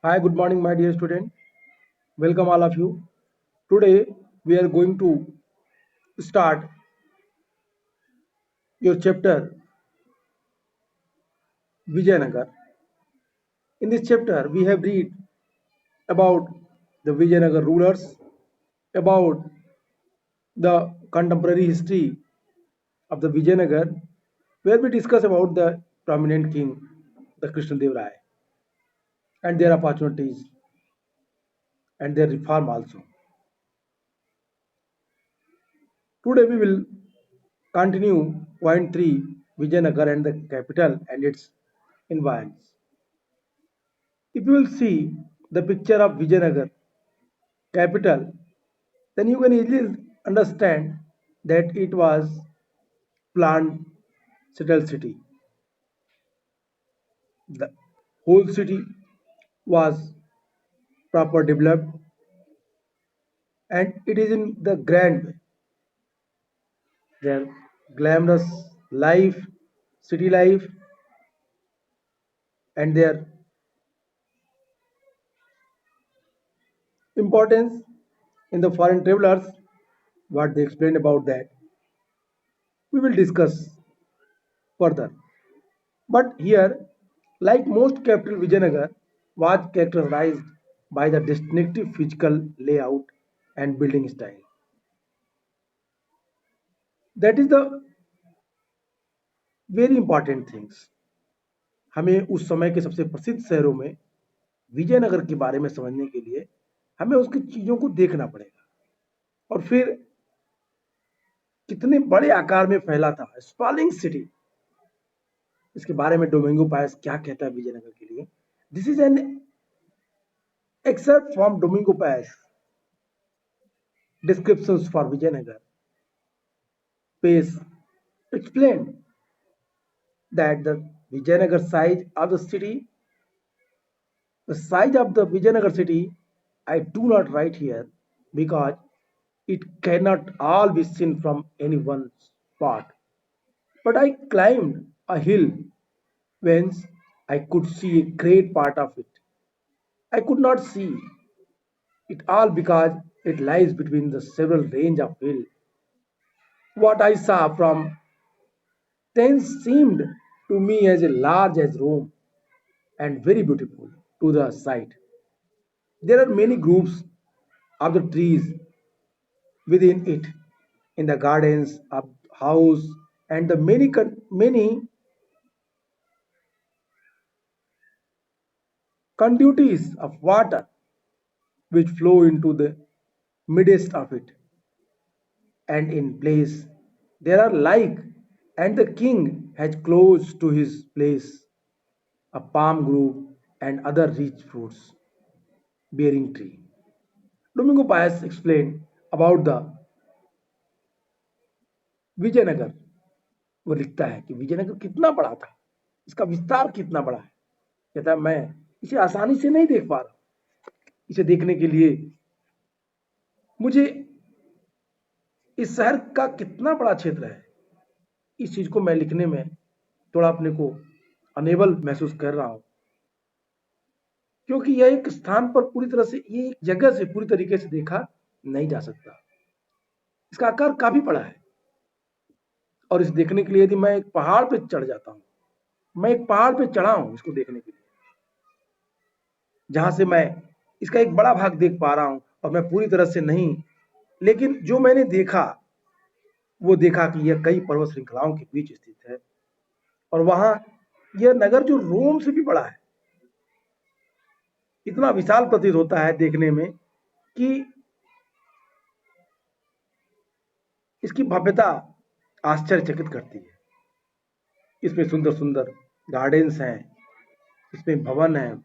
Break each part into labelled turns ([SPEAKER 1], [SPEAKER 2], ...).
[SPEAKER 1] Hi, good morning, my dear student. Welcome, all of you. Today, we are going to start your chapter Vijayanagar. In this chapter, we have read about the Vijayanagar rulers, about the contemporary history of the Vijayanagar, where we discuss about the prominent king, the Krishnadev Rai, and their opportunities and their reform also. Today, we will continue point 3 Vijayanagar and the capital and its environs. If you will see the picture of Vijayanagar capital, then you can easily understand that it was planned settled city. The whole city was proper developed and it is in the grand way. Their glamorous life, city life, and their importance in the foreign travelers, what they explained about that, we will discuss further. But here, like most capital, Vijayanagar was characterized by the distinctive physical layout and building style. That is the very important things. हमें उस समय के सबसे प्रसिद्ध शहरों में विजयनगर के बारे में समझने के लिए हमें उसकी चीजों को देखना पड़ेगा और फिर कितने बड़े आकार में फैला था स्पॉलिंग सिटी, इसके बारे में डोमिंगो पायस क्या कहता है विजयनगर के लिए. This is an excerpt from Domingo Pass descriptions for Vijayanagar. Pace explained that the size of the Vijayanagar city, I do not write here because it cannot all be seen from any one spot. But I climbed a hill whence I could see a great part of it. I could not see it all because it lies between the several range of hills. What I saw from thence seemed to me as large as Rome and very beautiful to the sight. There are many groups of the trees within it, in the gardens of house, and the many conduits of water which flow into the midst of it. And in place there are like, and the king has close to his place a palm grove and other rich fruits bearing tree. Domingo Paez explained about the Vijayanagar. वो लिखता है कि विजयनगर कितना बड़ा था, इसका विस्तार कितना बड़ा है. कहता है मैं इसे आसानी से नहीं देख पा रहा, इसे देखने के लिए मुझे इस शहर का कितना बड़ा क्षेत्र है, इस चीज को मैं लिखने में थोड़ा अपने को अनेबल महसूस कर रहा हूं, क्योंकि यह एक स्थान पर पूरी तरह से, ये एक जगह से पूरी तरीके से देखा नहीं जा सकता. इसका आकार काफी बड़ा है और इसे देखने के लिए यदि मैं एक पहाड़ पे चढ़ जाता हूं, मैं एक पहाड़ पे चढ़ा हूं इसको देखने के लिए, जहां से मैं इसका एक बड़ा भाग देख पा रहा हूं और मैं पूरी तरह से नहीं, लेकिन जो मैंने देखा वो देखा कि यह कई पर्वत श्रृंखलाओं के बीच स्थित है और वहां यह नगर जो रोम से भी बड़ा है, इतना विशाल प्रतीत होता है देखने में कि इसकी भव्यता आश्चर्यचकित करती है. इसमें सुंदर सुंदर गार्डन्स हैं, इसमें भवन है,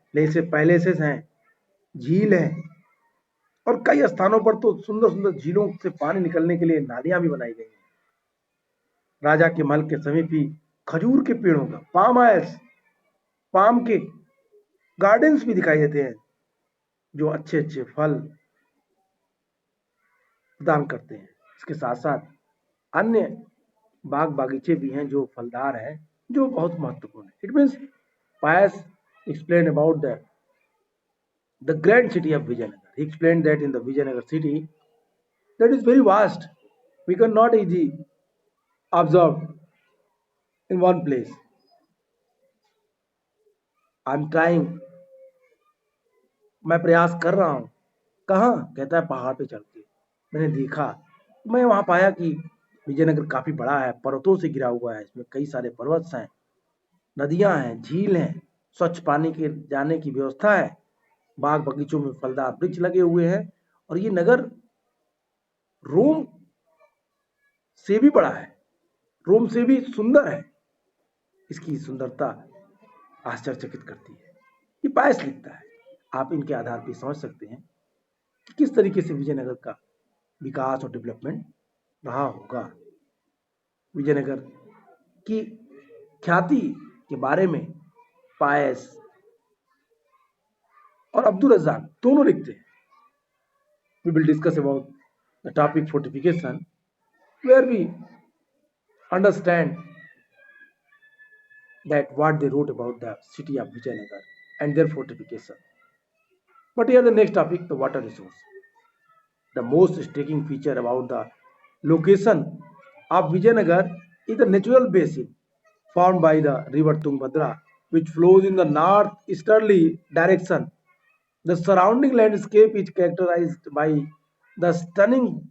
[SPEAKER 1] पैलेसेस हैं, झील है और कई स्थानों पर तो सुंदर सुंदर झीलों से पानी निकलने के लिए नालियां भी बनाई गई हैं. राजा के महल के समीप ही खजूर के पेड़ों का पाम के गार्डन्स भी दिखाई देते हैं जो अच्छे अच्छे फल प्रदान करते हैं. इसके साथ साथ अन्य बाग बागीचे भी हैं जो फलदार हैं, जो बहुत महत्वपूर्ण है. It means Paes explain about the the grand city of Vijayanagar. He explained that in the Vijayanagar city, that is very vast. We cannot easily observe in one place. I'm trying, मैं प्रयास कर रहा हूँ। कहाँ? कहता है पहाड़ पे चढ़ के। मैंने देखा, मैं वहां पाया कि विजयनगर काफी बड़ा है, पर्वतों से घिरा हुआ है, इसमें कई सारे पर्वत हैं, नदियां हैं, झील हैं, स्वच्छ पानी के जाने की व्यवस्था है, बाग बगीचों में फलदार वृक्ष लगे हुए हैं, और ये नगर रोम से भी बड़ा है, रोम से भी सुंदर है। इसकी सुंदरता आश्चर्यचकित करती है। ये पायस लिखता है। आप इनके आधार पर समझ सकते हैं कि किस तरीके से विजयनगर का विकास और डेवलपमेंट रहा होगा। विजयनगर की ख्याति के बारे में पायस और अब्दुल रज्जाक दोनों लिखते हैं। We will discuss about the topic fortification, where we understand that what they wrote about the city of Vijayanagar and their fortification. But here the next topic, the water resource. The most striking feature about the location of Vijayanagar is the natural basin formed by the river Tungabhadra, which flows in the northeasterly direction. The surrounding landscape is characterized by the stunning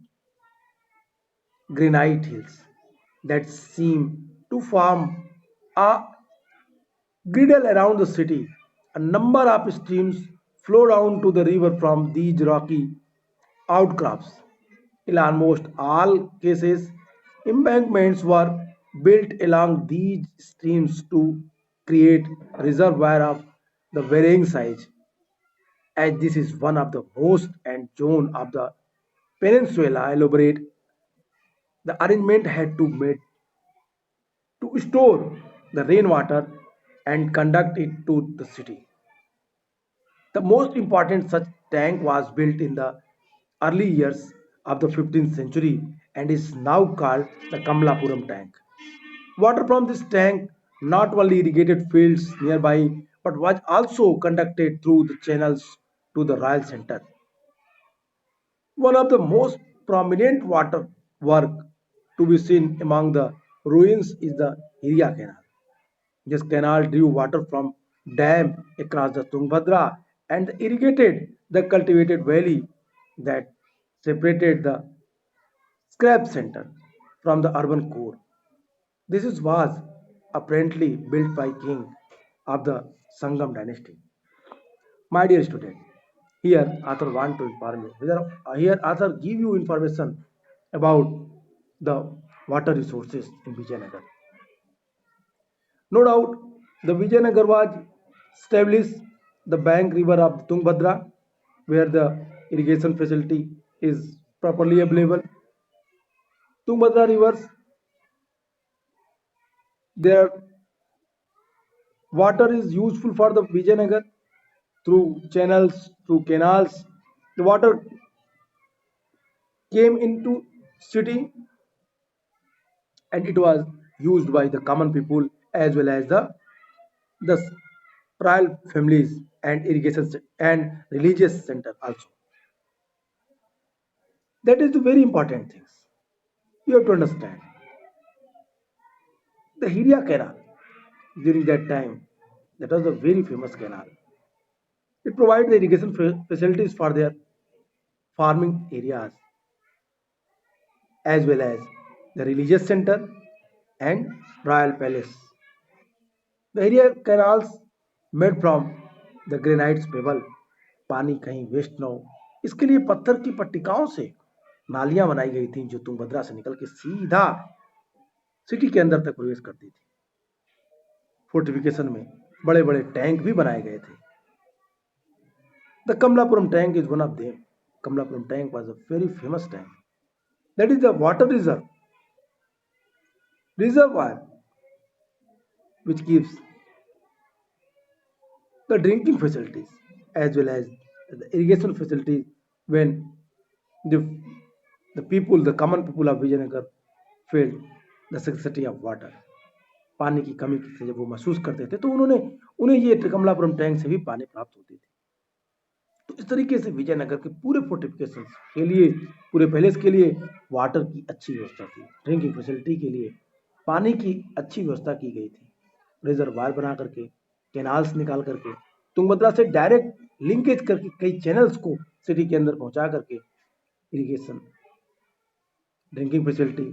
[SPEAKER 1] granite hills that seem to form a girdle around the city. A number of streams flow down to the river from these rocky outcrops. In almost all cases, embankments were built along these streams to create reservoir of the varying size. As this is one of the most and zone of the peninsula elaborate, the arrangement had to made to store the rainwater and conduct it to the city. The most important such tank was built in the early years of the 15th century and is now called the Kamalapuram tank. Water from this tank not only irrigated fields nearby but was also conducted through the channels to the Royal Center. One of the most prominent water work to be seen among the ruins is the Hiria Canal. This canal drew water from dam across the Tungabhadra and irrigated the cultivated valley that separated the scrap center from the urban core. This was apparently built by king of the Sangam dynasty. My dear student, here author want to inform you. Here author give you information about the water resources in Vijayanagar. No doubt, the Vijayanagar was established the bank river of Tungabhadra, where the irrigation facility is properly available. Tungabhadra rivers, their water is useful for the Vijayanagar through channels, through canals. The water came into city and it was used by the common people as well as the royal families and irrigation and religious center also. That is the very important things. You have to understand. The Hiria Canal during that time, that was a very famous canal. It provided the irrigation facilities for their farming areas as well as the religious center and royal palace. The area canals made from the granites payable, पानी कहीं waste न हो इसके लिए पत्थर की पट्टिकाओं से नालियां बनाई गई थी जो तुंगभद्रा से निकल के सीधा सिटी के अंदर तक प्रवेश करती थी। फोर्टिफिकेशन में बड़े बड़े टैंक भी बनाए गए थे। The Kamalapuram tank is one of them. Kamalapuram tank was a very famous tank. That is the water reservoir which gives the drinking facilities as well as the irrigation facilities when the, the people, the common people of Vijayanagar felt the scarcity of water. पानी की कमी से जब वो महसूस करते थे तो उन्हें ये कमलापुरम टैंक से भी पानी प्राप्त होती थी। इस तरीके से विजयनगर के पूरे फोर्टिफिकेशन के लिए, पूरे पैलेस के लिए वाटर की अच्छी व्यवस्था थी, ड्रिंकिंग फैसिलिटी के लिए पानी की अच्छी व्यवस्था की गई थी, रिजर्वायर बना करके, कैनाल्स निकाल करके, तुंगभद्रा से डायरेक्ट लिंकेज करके कई चैनल्स को सिटी के अंदर पहुंचा करके irrigation, drinking facility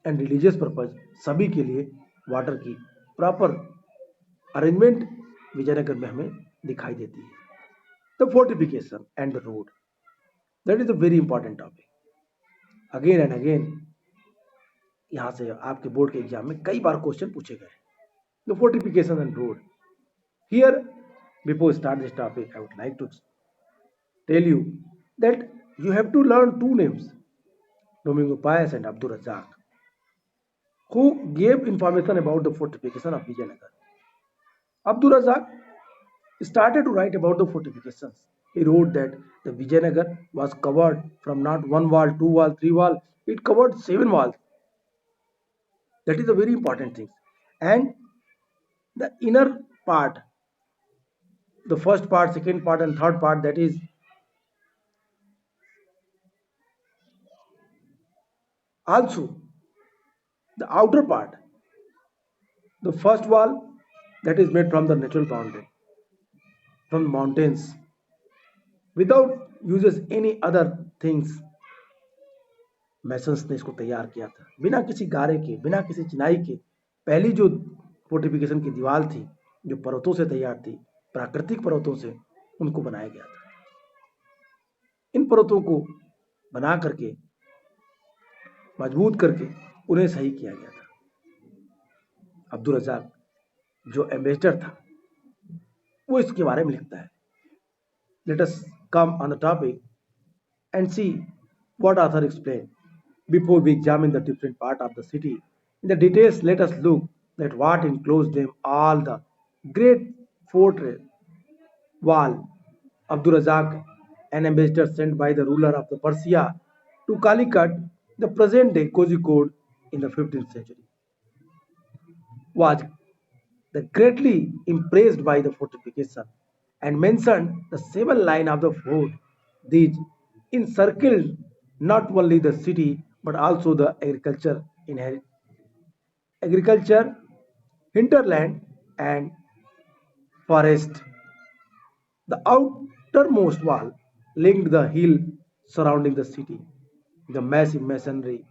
[SPEAKER 1] and religious purpose सभी के लिए वाटर की प्रॉपर अरेंजमेंट विजयनगर में हमें दिखाई देती है। The fortification and the road, that is a very important topic. Again and again यहाँ से आपके बोर्ड के एग्जाम में कई बार क्वेश्चन पूछे गए। The fortification and road, here before start this topic I would like to tell you that you have to learn two names, Domingo Paez and Abdul Razak, who gave information about the fortification of Vijayanagar. Abdul Razak started to write about the fortifications. He wrote that the Vijayanagar was covered from not one wall, two wall, three wall, it covered seven walls. That is a very important thing. And the inner part, the first part, second part, and third part, that is also the outer part. The first wall that is made from the natural boundary, from the mountains, without uses any other things. Masons ने इसको तैयार किया था बिना किसी गारे के, बिना किसी चिनाई के। पहली जो फोर्टिफिकेशन की दीवार थी, जो पर्वतों से तैयार थी, प्राकृतिक पर्वतों से, उनको बनाया गया था। इन पर्वतों को बना करके, मजबूत करके उन्हें सही किया गया था। अब्दुल रजाक जो एम्बेसडर था, वो इसके बारे में लिखता है। Let us come on the topic and see what author explained. Before we examine the different part of the city in the details, let us look at what enclosed them all. The great fortress wall. Abdul Razak, an ambassador sent by the ruler of the Persia to Calicut, the present day Kozhikode in the 15th century, was greatly impressed by the fortification and mentioned the seven line of the fort. These encircled not only the city but also the agriculture, hinterland, and forest. The outermost wall linked the hill surrounding the city. The massive masonry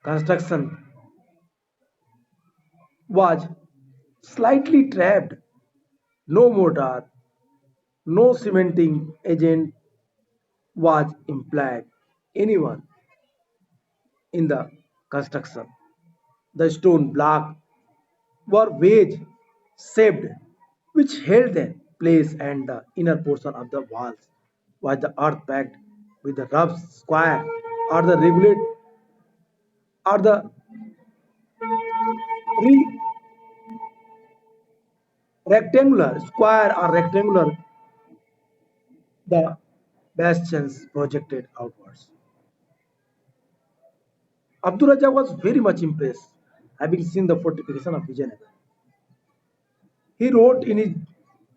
[SPEAKER 1] construction was slightly trapped. No mortar, no cementing agent was implied anyone in the construction. The stone block were wedge shaped, which held their place, and the inner portion of the walls was the earth packed with the rough square or the regulate or the re- rectangular square or rectangular the bastions projected outwards. Abdul Raja was very much impressed having seen the fortification of Vijayanagar. He wrote in his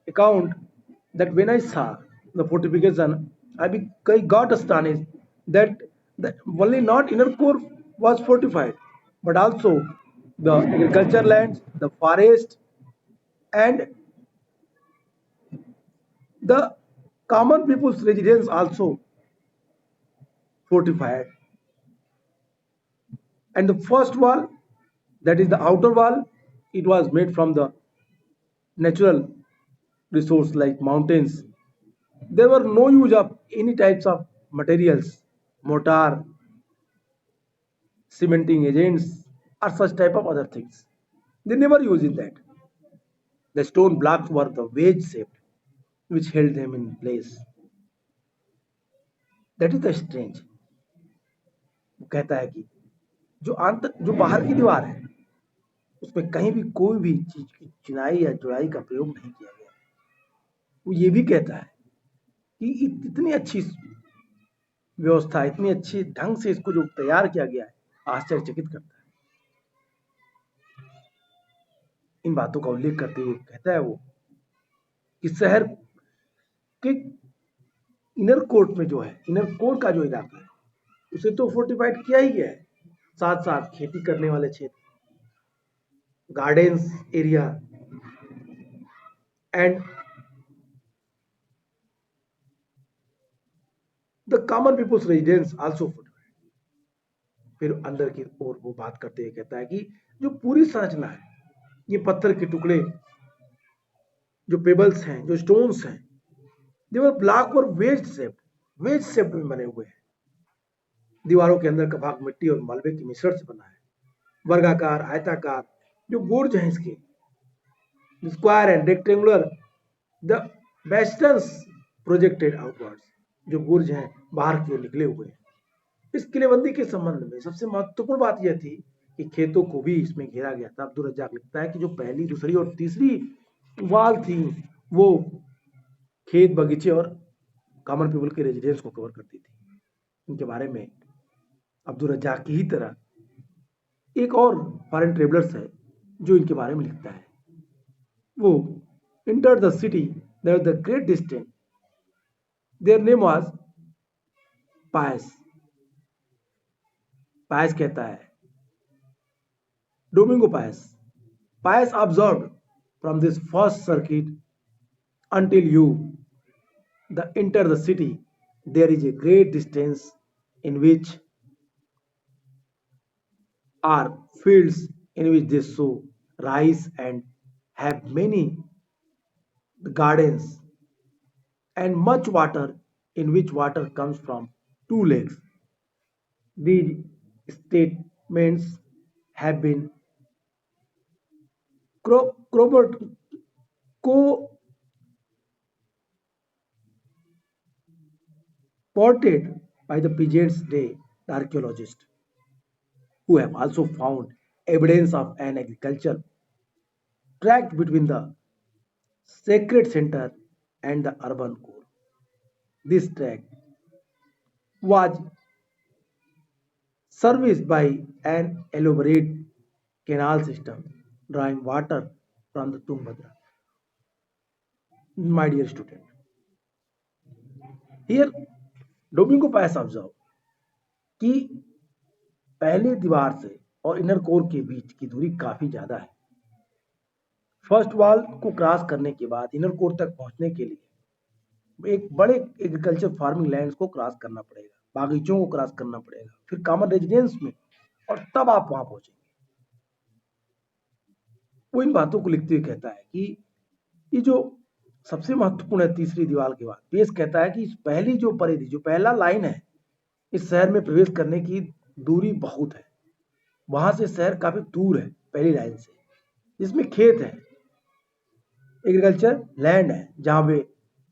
[SPEAKER 1] account that when I saw the fortification, I got astonished that only not inner core was fortified, but also the agriculture lands, the forest, and the common people's residence also fortified. And the first wall, that is the outer wall, it was made from the natural resource like mountains. There were no use of any types of materials, mortar, cementing agents, or such type of other things. They never used that. The stone blocks were the wedge shaped, which held them in place. That is the strange. वो कहता है कि जो बाहर की दीवार है, उसमें कहीं भी कोई भी चीज की चिनाई या जुड़ाई का प्रयोग नहीं किया गया। वो ये भी कहता है कि इतनी अच्छी व्यवस्था, इतनी अच्छी ढंग से इसको जो तैयार किया गया है, आश्चर्यचकित करता है। इन बातों का उल्लेख करते हुए कहता है वो कि शहर के इनर कोर्ट में जो है, इनर कोर का जो इलाका है उसे तो फोर्टिफाइड किया ही गया है। साथ साथ खेती करने वाले क्षेत्र, gardens area and the common peoples residence also fortified. फिर अंदर की ओर वो बात करते हुए कहता है कि जो पूरी संरचना है, ये पत्थर के टुकड़े, जो पेबल्स हैं, जो स्टोन्स हैं, दे वर ब्लॉक और वेज शेप में बने हुए हैं। दीवारों के अंदर का भाग मिट्टी और मलबे के मिश्रण से बना है। वर्गाकार, आयताकार जो बोर्ड हैं इसके, square and rectangular the westerns projected outwards, जो बुर्ज हैं बाहर की ओर निकले हुए हैं। इस किलेबंदी के संबंध में सबसे महत्वपूर्ण बात यह थी कि खेतों को भी इसमें घेरा गया था। अब्दुल रज्जाक लिखता है कि जो पहली, दूसरी और तीसरी वाल थी वो खेत, बगीचे और कॉमन पीपल के रेजिडेंस को कवर करती थी। इनके बारे में अब्दुल रज्जाक की ही तरह एक और फॉरेन ट्रेवलर्स है जो इनके बारे में लिखता है। वो entered the city, there was the great distance. Their name was Payas. Paes कहता है, Domingo Paes, Paes observed from this first circuit until you enter the city, there is a great distance in which are fields in which they sow rice and have many gardens and much water in which water comes from two lakes. These statements have been corroborated by the present day archaeologists, who have also found evidence of an agriculture tract between the sacred center and the urban core. This tract was serviced by an elaborate canal system drawing water from the Tungabhadra. My dear student, here Domingo Pass observe कि पहले दीवार से और inner core के बीच की दूरी काफी ज्यादा है। फर्स्ट वॉल को क्रॉस करने के बाद इनर कोर तक पहुंचने के लिए एक बड़े एग्रीकल्चर फार्मिंग लैंड्स को क्रॉस करना पड़ेगा, बागीचों को क्रॉस करना पड़ेगा, फिर कॉमन रेजिडेंस में, और तब आप वहां पहुंचेंगे। वो इन बातों को लिखते हुए कहता है कि ये जो सबसे महत्वपूर्ण है तीसरी दीवार के बाद, पेश कहता है कि इस पहली जो परिधि, जो पहला लाइन है, इस शहर में प्रवेश करने की दूरी बहुत है। वहां से शहर काफी दूर है पहली लाइन से, जिसमें खेत है, एग्रीकल्चर लैंड है जहां वे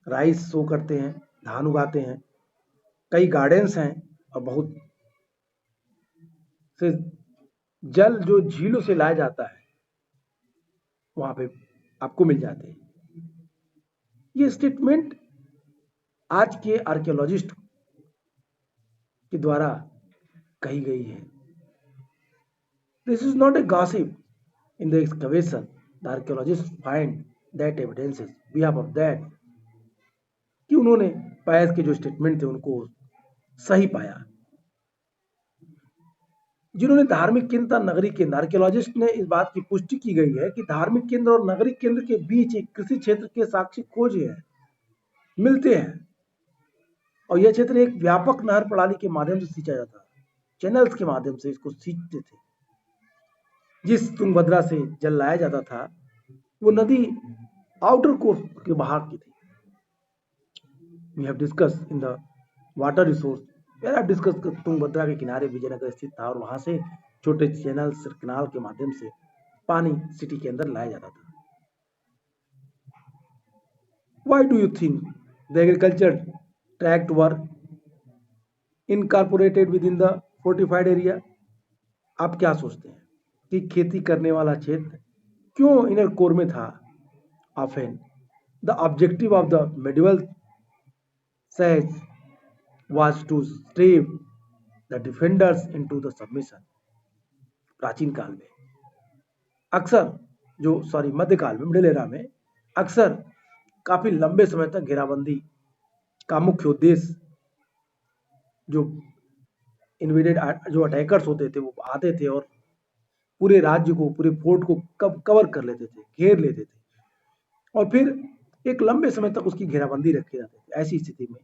[SPEAKER 1] राइस सो करते हैं, धान उगाते हैं, कई गार्डन्स हैं और बहुत से जल जो झीलों से लाया जाता है वहां पे आपको मिल जाते हैं। ये स्टेटमेंट आज के आर्कियोलॉजिस्ट के द्वारा कही गई है। This is not a gossip. In the excavation the archaeologist find that evidences behalf of that, कि उन्होंने पायस के जो स्टेटमेंट थे उनको सही पाया। जिन्होंने धार्मिक केंद्र, नगरी केंद्र, आर्कियोलॉजिस्ट ने इस बात की पुष्टि की गई है कि धार्मिक केंद्र और नगरी केंद्र के बीच एक कृषि क्षेत्र के साक्ष्य खोज है, मिलते हैं, और यह क्षेत्र एक व्यापक नहर प्रणाली के माध्यम से सिंचा जाता है, चैनल्स के माध्यम से इसको सींचते थे। जिस तुंगभद्रा से जल लाया जाता था वो नदी आउटर कोर्स के बाहर की थी। We have discuss in the water resource, where have discuss Tungabhadra के किनारे विजयनगर स्थित था और वहां से छोटे चैनल्स, कैनाल के माध्यम से पानी सिटी के अंदर लाया जाता था। Why do you think the agriculture tract were incorporated with in the fortified area? आप क्या सोचते हैं कि खेती करने वाला क्षेत्र क्यों इनर कोर में था? Often the objective of the medieval says was to stave the defenders into the submission। प्राचीन काल में अक्सर मध्यकाल में, मिडिल एरा में अक्सर काफी लंबे समय तक घेराबंदी का मुख्य उद्देश्य जो इन्वेडेड जो अटैकर्स होते थे वो आते थे और पूरे राज्य को पूरे फोर्ट को कवर कर लेते थे, घेर लेते थे और फिर एक लंबे समय तक उसकी घेराबंदी रखी जाती थी। ऐसी स्थिति में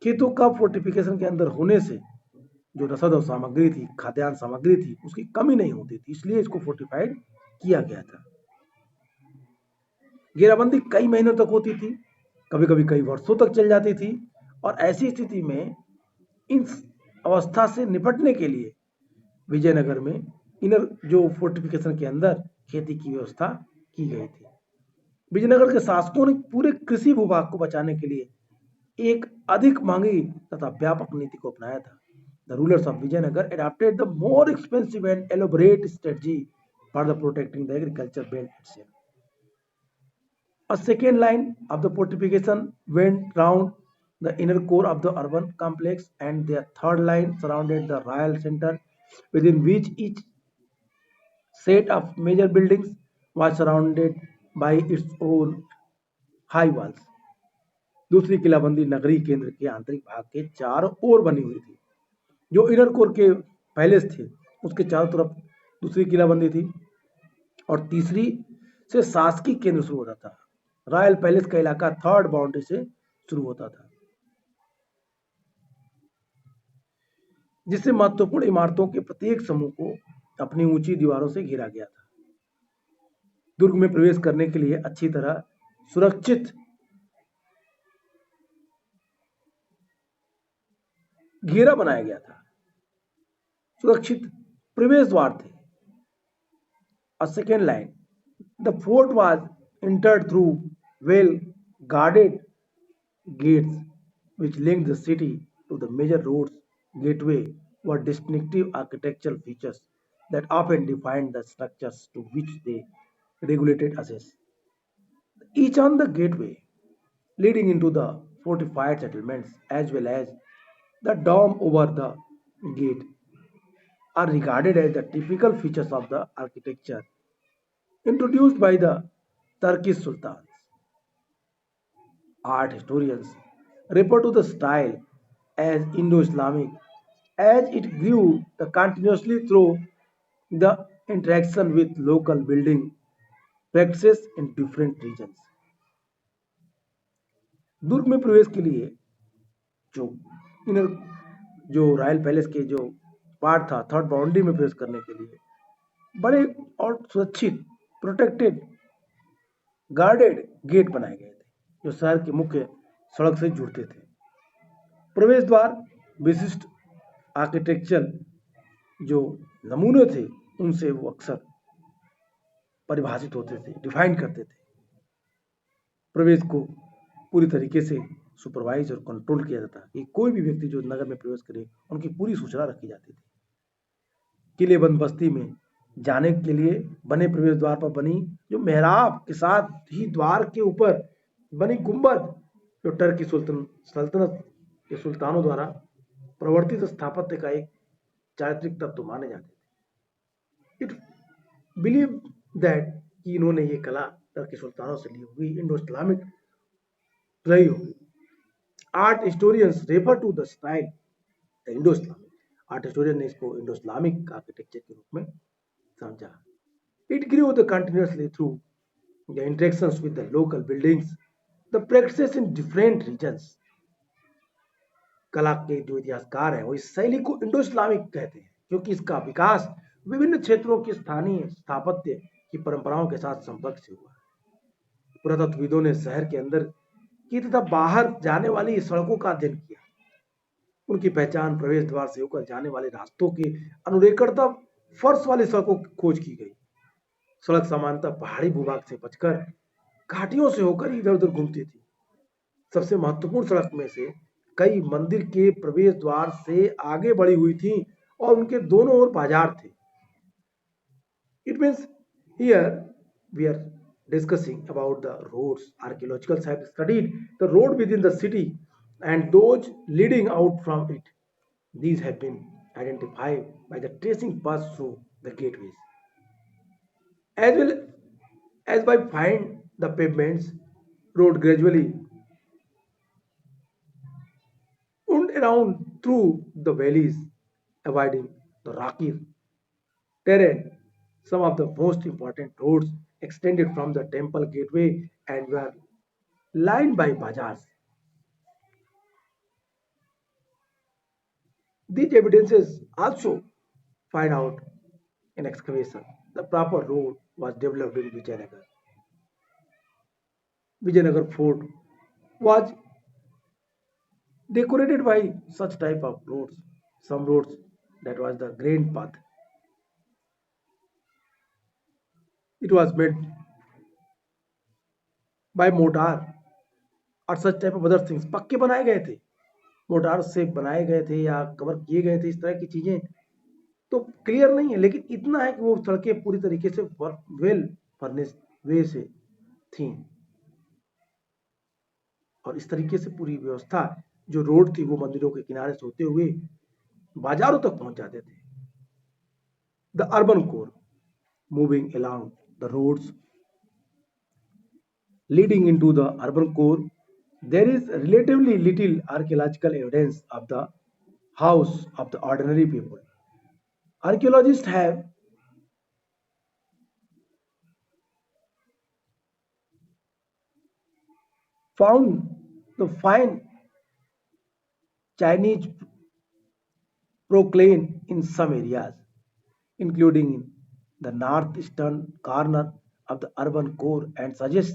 [SPEAKER 1] खेतों का फोर्टिफिकेशन के अंदर होने से जो रसद और सामग्री थी, खाद्यान्न सामग्री थी, उसकी कमी नहीं होती थी, इसलिए इसको फोर्टिफाइड किया गया था। घेराबंदी कई महीनों तक होती थी, कभी कभी कई वर्षों तक चल जाती थी और ऐसी स्थिति में इन अवस्था से निपटने के लिए विजयनगर में इनर जो फोर्टिफिकेशन के अंदर खेती की व्यवस्था की गई थी। विजयनगर के शासकों ने पूरे कृषि भूभाग को बचाने के लिए एक अधिक मांगी तथा व्यापक नीति को अपनाया था। The rulers of Vijayanagar adopted the more expensive and elaborate strategy for the protecting the agriculture belt itself. A second line of the fortification went round the inner core of the urban complex, and their third line surrounded the royal center, within which each set of major buildings was surrounded by its own high walls. दूसरी किलाबंदी नगरी केंद्र के आंतरिक भाग के चारों ओर बनी हुई थी। जो इनर कोर के पैलेस थे उसके चारों तरफ दूसरी किलाबंदी थी और तीसरी से शासकीय केंद्र शुरू होता था। रॉयल पैलेस का इलाका थर्ड बाउंड्री से शुरू होता था, जिससे महत्वपूर्ण इमारतों के प्रत्येक समूह को अपनी ऊंची दीवारों से घेरा गया था। दुर्ग में प्रवेश करने के लिए अच्छी तरह सुरक्षित घेरा बनाया गया था। सुरक्षित प्रवेश द्वार थे। A second line. The fort was entered through well guarded gates which linked the city to the major roads. Gateway were distinctive architectural features that often defined the structures to which they regulated access. Each on the gateway leading into the fortified settlements as well as the dome over the gate are regarded as the typical features of the architecture introduced by the Turkish sultans. Art historians refer to the style as Indo-Islamic as it grew continuously through the interaction with local building practices in different regions. दुर्ग में प्रवेश के लिए जो inner जो royal palace के जो part था third boundary में प्रवेश करने के लिए बड़े और सुरक्षित प्रोटेक्टेड गार्डेड गेट बनाए गए थे जो शहर के मुख्य सड़क से जुड़ते थे। प्रवेश द्वार विशिष्ट आर्किटेक्चर जो नमूने थे उनसे वो अक्सर परिभाषित होते थे, डिफाइन करते थे। प्रवेश को पूरी तरीके से सुपरवाइज और कंट्रोल किया जाता कि कोई भी व्यक्ति जो नगर में प्रवेश करे उनकी पूरी सूचना रखी जाती थी। किलेबंद बस्ती में जाने के लिए बने प्रवेश द्वार पर बनी जो मेहराब के साथ ही द्वार के ऊपर बनी गुंबद जो टर्की सल्तनत के सुल्तानों द्वारा प्रवर्तित स्थापत्य का एक चारित्रिक तत्व माने जाते थे। इट बिलीव दैट कि इन्होंने ये कला टर्की सुल्तानों से ली हुई इंडो इस्लामिक रही होगी। Art historians refer to the style Indo Islamic. Art historian ने इसको इंडो इस्लामिक आर्किटेक्चर के रूप में समझा। It grew the continuously through the interactions with the local buildings the practices in different regions. कला के जो इतिहासकार हैं वो इस शैली को इंडो इस्लामिक कहते हैं क्योंकि इसका विकास विभिन्न क्षेत्रों की स्थानीय स्थापत्य की परंपराओं के साथ संपर्क से हुआ। पुरातत्वविदों ने शहर के अंदर की तथा बाहर जाने वाली सड़कों का अध्ययन किया। उनकी पहचान प्रवेश द्वार से होकर जाने वाले रास्तों के अनुरेखणता फर्श वाली सड़कों की खोज की गई। सड़क सामान्यतः पहाड़ी भूभाग से बचकर घाटियों से होकर इधर उधर घूमती थी। सबसे महत्वपूर्ण सड़क में से कई मंदिर के प्रवेश द्वार से आगे बढ़ी हुई थी और उनके दोनों ओर बाजार थे। It means here we are discussing about the roads. Archaeological have studied the road within the city and those leading out from it. These have been identified by the tracing paths through the gateways, as well as by find the pavements road gradually around through the valleys, avoiding the rocky terrain. Some of the most important roads extended from the temple gateway and were lined by bazaars. These evidences also find out in excavation. The proper road was developed in Vijayanagar. Vijayanagar fort was decorated by such type of roads. Some roads that was the grand path. It was made by mortar और such type of other things पक्के बनाए गए थे motor से बनाए गए थे या कवर किए गए थे इस तरह की चीजें तो क्लियर नहीं है लेकिन इतना है कि वो सड़कें पूरी तरीके से वेल फर्निश्ड वे से थी और इस तरीके से पूरी व्यवस्था जो रोड थी वो मंदिरों के किनारे से होते हुए बाजारों तक पहुंच जाते थे the urban core moving along the roads leading into the urban core there is relatively little archaeological evidence of the house of the ordinary people. Archaeologists have found the fine Chinese proclaim in some areas, including in the northeastern corner of the urban core, and suggest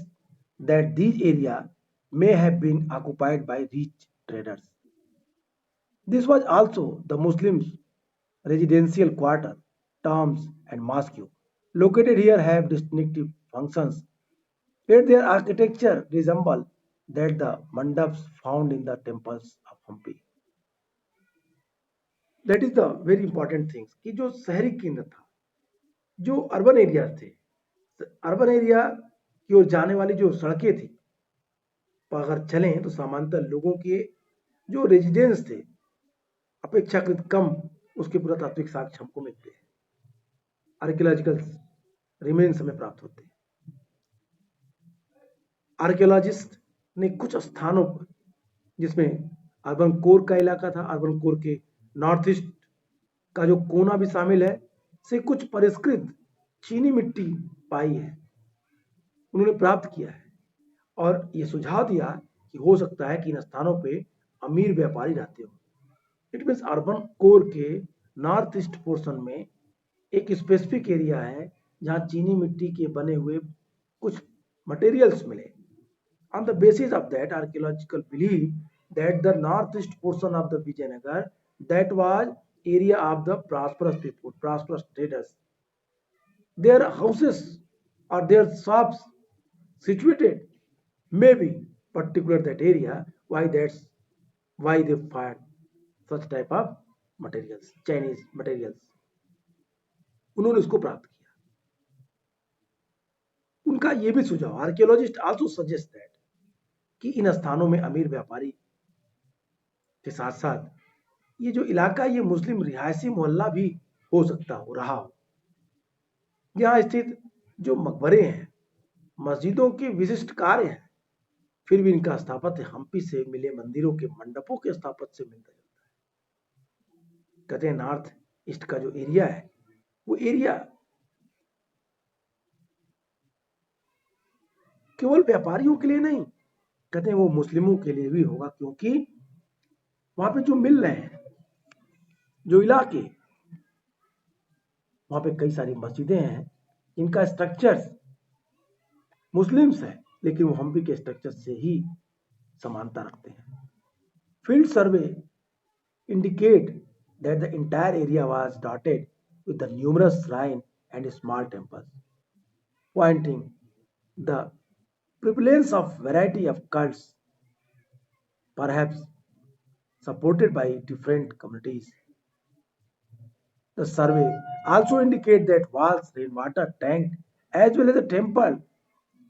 [SPEAKER 1] that these areas may have been occupied by rich traders. This was also the Muslims' residential quarter, tombs, and mosque. Located here have distinctive functions, yet their architecture resemble that the mandaps found in the temples of Hampi. That is the very important things कि जो शहरी केंद्र था जो urban area थे urban area की ओर जाने वाली जो सड़कें थी अगर चलें तो सामान्यतः लोगों के जो रेजिडेंस थे अपेक्षाकृत कम उसके पुरातात्विक साक्ष्य हमको मिलते हैं आर्कियोलॉजिकल रिमेन्स हमें प्राप्त होते हैं आर्कियोलॉजिस्ट ने कुछ स्थानों पर जिसमें अर्बन कोर का इलाका था अर्बन कोर के नॉर्थ ईस्ट का जो कोना भी शामिल है से कुछ परिष्कृत चीनी मिट्टी पाई है उन्होंने प्राप्त किया है और ये सुझाव दिया कि हो सकता है कि इन स्थानों पे अमीर व्यापारी रहते हो इट मीन्स अर्बन कोर के नॉर्थ ईस्ट पोर्शन में एक स्पेसिफिक एरिया है जहां चीनी मिट्टी के बने हुए कुछ मटेरियल्स मिले on the basis of that archaeological belief that the northeast portion of the Vijayanagar that was area of the prosperous people prosperous traders their houses or their shops situated maybe particular that area why they find such type of materials Chinese materials उन्होंने उसको प्राप्त किया उनका यह भी सुझाव archaeologist also suggest that कि इन स्थानों में अमीर व्यापारी के साथ साथ ये जो इलाका ये मुस्लिम रिहायशी मोहल्ला भी हो सकता हो रहा हो यहाँ स्थित जो मकबरे हैं मस्जिदों के विशिष्ट कार्य हैं फिर भी इनका स्थापत्य हम्पी से मिले मंदिरों के मंडपों के स्थापत्य से मिलता जुलता है कहते हैं नॉर्थ ईस्ट का जो एरिया है वो एरिया केवल व्यापारियों के लिए नहीं कहते हैं वो मुस्लिमों के लिए भी होगा क्योंकि वहां पे जो मिल रहे हैं जो इलाके वहां पे कई सारी मस्जिदें हैं इनका स्ट्रक्चर्स मुस्लिम्स है लेकिन वो हम्पी के स्ट्रक्चर से ही समानता रखते हैं field survey indicate that the entire area was dotted with the numerous shrine and small temples, pointing the prevalence of variety of cults, perhaps supported by different communities. The survey also indicates that walls, rainwater tank, as well as the temple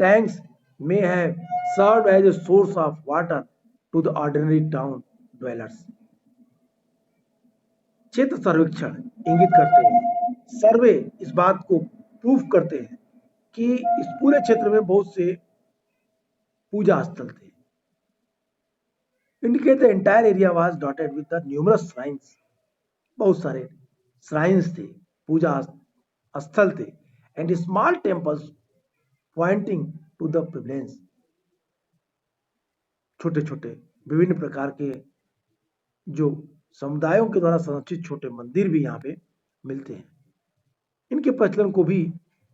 [SPEAKER 1] tanks may have served as a source of water to the ordinary town dwellers. क्षेत्र सर्वेक्षण इंगित करते हैं सर्वे इस बात को proof करते हैं कि इस पूरे क्षेत्र में बहुत से पूजा स्थल थे indicate the entire area was dotted with the numerous shrines. बहुत सारे shrines थे, पूजा स्थल थे, and small temples pointing to the prevalence. छोटे छोटे विभिन्न प्रकार के जो समुदायों के द्वारा संरक्षित छोटे मंदिर भी यहाँ पे मिलते हैं। इनके प्रचलन को भी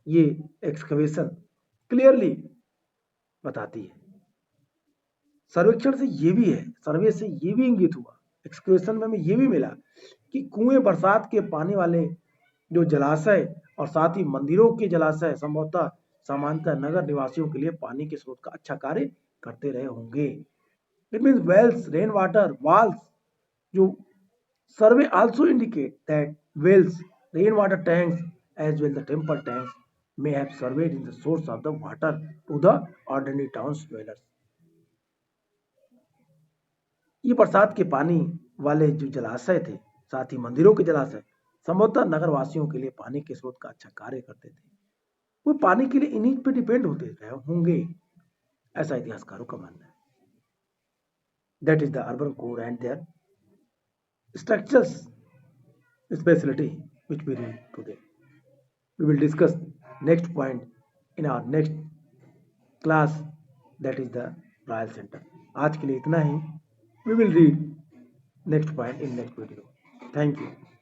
[SPEAKER 1] ये एक्सकवेशन क्लियरली बताती है। सर्वेक्षण से ये भी है, सर्वे से ये भी इंगित हुआ, एक्सकवेशन में हमें ये भी मिला कि कुएं, बरसात के पानी वाले जो जलाशय और साथ ही मंदिरों के जलाशय संभवतः सामान्यतः नगर निवासियों के लिए पानी के स्रोत का अच्छा कार्य करते रहे होंगे। It means wells, rain water, walls, जो survey also indicate that wells, rainwater tanks as well the temple tanks may have surveyed in the source of the water to the ordinary towns dwellers. ये बरसात के पानी वाले जो जलाशय थे, साथ ही मंदिरों के जलाशय संभवतः नगरवासियों के लिए पानी के स्रोत का अच्छा कार्य करते थे। वो पानी के लिए इन्हीं पे डिपेंड होते रहे होंगे, ऐसा इतिहासकारों का मानना है। That is the urban core and their structures speciality which we read today. We will discuss next point in our next class, that is the Royal Center. आज के लिए इतना ही. We will read next point in next video. Thank you.